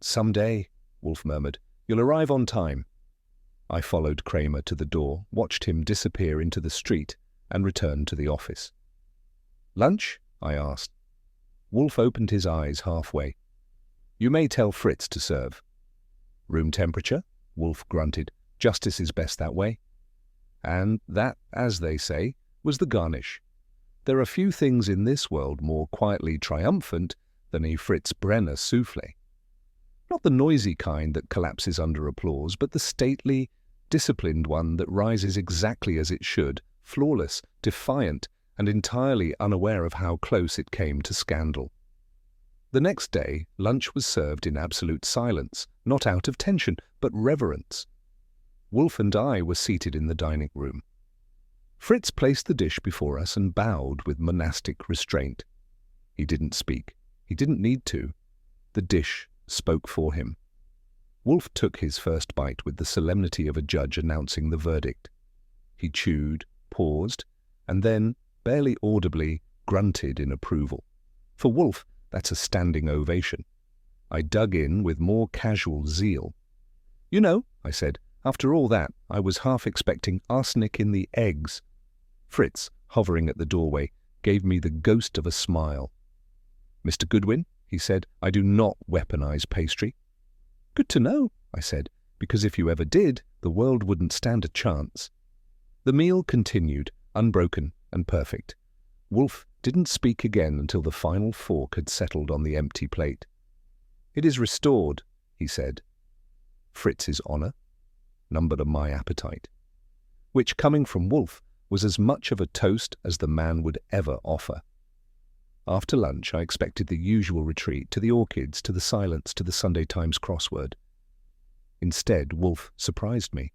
"Someday," Wolfe murmured. "You'll arrive on time." I followed Kramer to the door, watched him disappear into the street, and returned to the office. "Lunch?" I asked. Wolfe opened his eyes halfway. "You may tell Fritz to serve." "Room temperature?" Wolfe grunted. "Justice is best that way." And that, as they say, was the garnish. There are few things in this world more quietly triumphant than a Fritz Brenner soufflé. Not the noisy kind that collapses under applause, but the stately, disciplined one that rises exactly as it should, flawless, defiant, and entirely unaware of how close it came to scandal. The next day, lunch was served in absolute silence, not out of tension, but reverence. Wolfe and I were seated in the dining room. Fritz placed the dish before us and bowed with monastic restraint. He didn't speak. He didn't need to. The dish spoke for him. Wolfe took his first bite with the solemnity of a judge announcing the verdict. He chewed, paused, and then, barely audibly, grunted in approval. For Wolfe, that's a standing ovation. I dug in with more casual zeal. "You know," I said, "after all that, I was half expecting arsenic in the eggs." Fritz, hovering at the doorway, gave me the ghost of a smile. "Mr. Goodwin," he said, "I do not weaponize pastry." "Good to know," I said, "because if you ever did, the world wouldn't stand a chance." The meal continued, unbroken and perfect. Wolfe didn't speak again until the final fork had settled on the empty plate. "It is restored," he said. Fritz's honour numbered my appetite, which, coming from Wolfe, was as much of a toast as the man would ever offer. After lunch, I expected the usual retreat to the orchids, to the silence, to the Sunday Times crossword. Instead, Wolfe surprised me.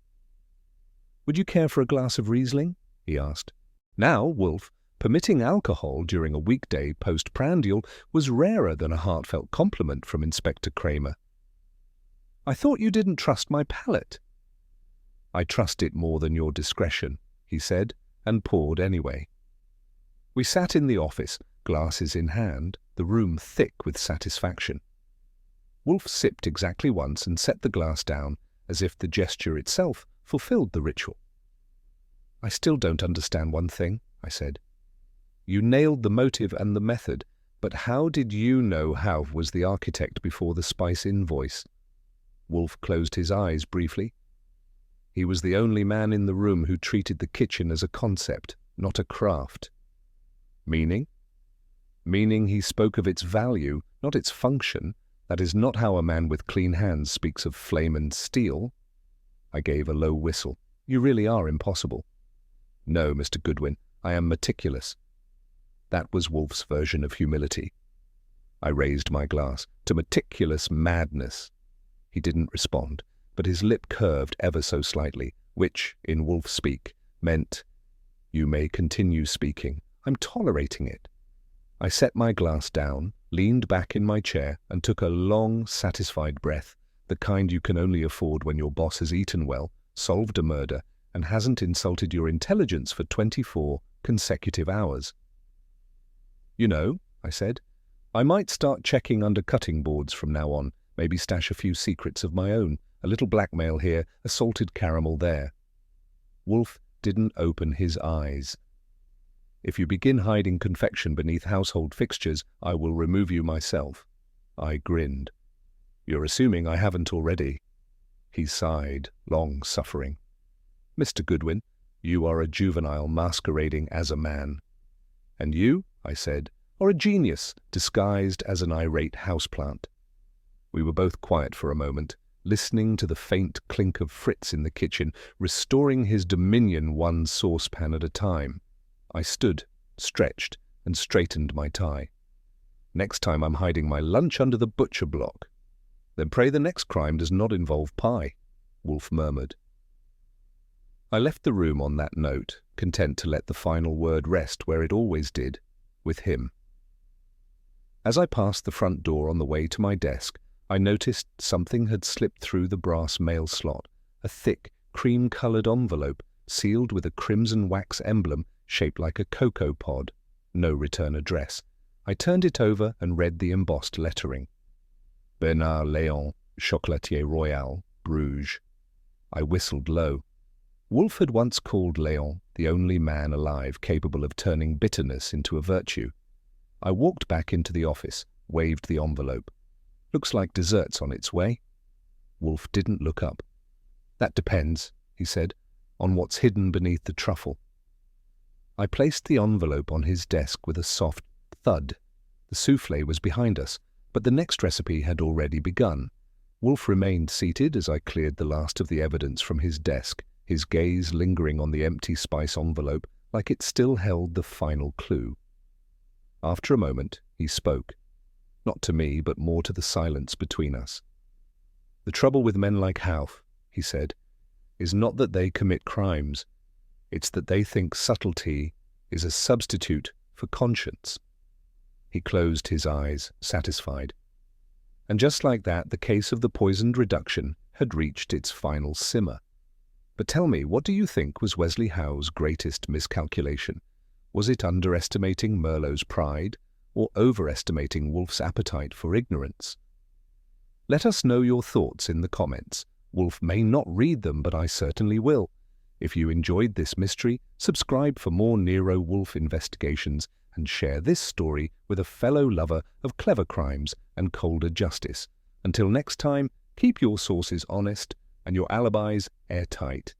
"Would you care for a glass of Riesling?" he asked. Now, Wolfe, permitting alcohol during a weekday post-prandial was rarer than a heartfelt compliment from Inspector Kramer. "I thought you didn't trust my palate." "I trust it more than your discretion," he said, and poured anyway. We sat in the office, glasses in hand, the room thick with satisfaction. Wolfe sipped exactly once and set the glass down, as if the gesture itself fulfilled the ritual. "I still don't understand one thing," I said. "You nailed the motive and the method, but how did you know Hauff was the architect before the spice invoice?" Wolfe closed his eyes briefly. He was the only man in the room who treated the kitchen as a concept, not a craft. Meaning? Meaning he spoke of its value, not its function. That is not how a man with clean hands speaks of flame and steel. I gave a low whistle. "You really are impossible." "No, Mr. Goodwin, I am meticulous." That was Wolfe's version of humility. I raised my glass to meticulous madness. He didn't respond, but his lip curved ever so slightly, which, in Wolfe speak, meant, "You may continue speaking. I'm tolerating it." I set my glass down, leaned back in my chair, and took a long, satisfied breath, the kind you can only afford when your boss has eaten well, solved a murder, and hasn't insulted your intelligence for 24 consecutive hours. "You know," I said, "I might start checking under cutting boards from now on, maybe stash a few secrets of my own, a little blackmail here, a salted caramel there." Wolfe didn't open his eyes. "If you begin hiding confection beneath household fixtures, I will remove you myself." I grinned. "You're assuming I haven't already." He sighed, long-suffering. "Mr. Goodwin, you are a juvenile masquerading as a man." "And you," I said, "are a genius disguised as an irate houseplant." We were both quiet for a moment, listening to the faint clink of Fritz in the kitchen, restoring his dominion one saucepan at a time. I stood, stretched, and straightened my tie. "Next time I'm hiding my lunch under the butcher block." "Then pray the next crime does not involve pie," Wolfe murmured. I left the room on that note, content to let the final word rest where it always did, with him. As I passed the front door on the way to my desk, I noticed something had slipped through the brass mail slot, a thick, cream-coloured envelope sealed with a crimson wax emblem shaped like a cocoa pod. No return address. I turned it over and read the embossed lettering. Bernard Léon, Chocolatier Royal, Bruges. I whistled low. Wolfe had once called Léon the only man alive capable of turning bitterness into a virtue. I walked back into the office, waved the envelope. "Looks like dessert's on its way." Wolfe didn't look up. "That depends," he said, "on what's hidden beneath the truffle." I placed the envelope on his desk with a soft thud. The soufflé was behind us, but the next recipe had already begun. Wolfe remained seated as I cleared the last of the evidence from his desk, his gaze lingering on the empty spice envelope like it still held the final clue. After a moment, he spoke. Not to me, but more to the silence between us. "The trouble with men like Hauff," he said, "is not that they commit crimes. It's that they think subtlety is a substitute for conscience." He closed his eyes, satisfied. And just like that, the case of the poisoned reduction had reached its final simmer. But tell me, what do you think was Wesley Howe's greatest miscalculation? Was it underestimating Merlot's pride, or overestimating Wolfe's appetite for ignorance? Let us know your thoughts in the comments. Wolfe may not read them, but I certainly will. If you enjoyed this mystery, subscribe for more Nero Wolfe investigations and share this story with a fellow lover of clever crimes and colder justice. Until next time, keep your sources honest and your alibis airtight.